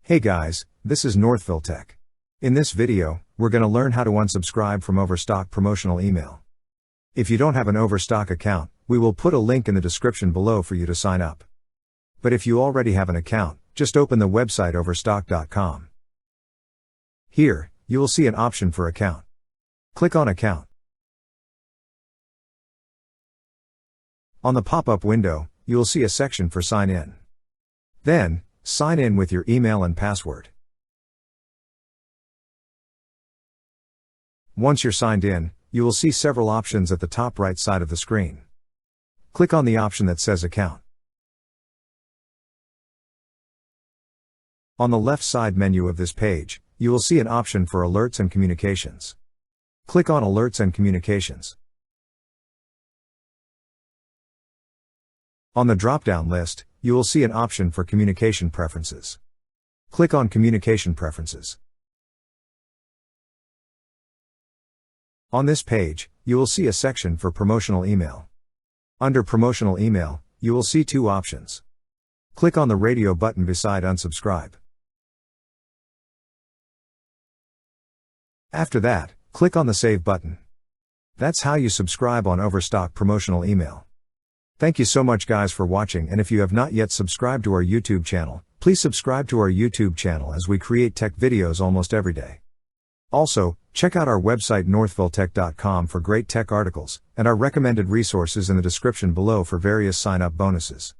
Hey guys, this is Northville Tech. In this video, we're going to learn how to unsubscribe from Overstock Promotional email. If you don't have an Overstock account, we will put a link in the description below for you to sign up. But if you already have an account, just open the website overstock.com. Here, you will see an option for account. Click on Account. On the pop-up window, you will see a section for Sign In. Then, sign in with your email and password. Once you're signed in, you will see several options at the top right side of the screen. Click on the option that says Account. On the left side menu of this page, you will see an option for Alerts and Communications. Click on Alerts and Communications. On the drop-down list, you will see an option for Communication Preferences. Click on Communication Preferences. On this page, you will see a section for Promotional Email. Under Promotional Email, you will see two options. Click on the radio button beside Unsubscribe. After that, click on the Save button. That's how you subscribe on Overstock Promotional Email. Thank you so much guys for watching, and if you have not yet subscribed to our YouTube channel, please subscribe to our YouTube channel as we create tech videos almost every day. Also, check out our website northvilletech.com for great tech articles, and our recommended resources in the description below for various sign-up bonuses.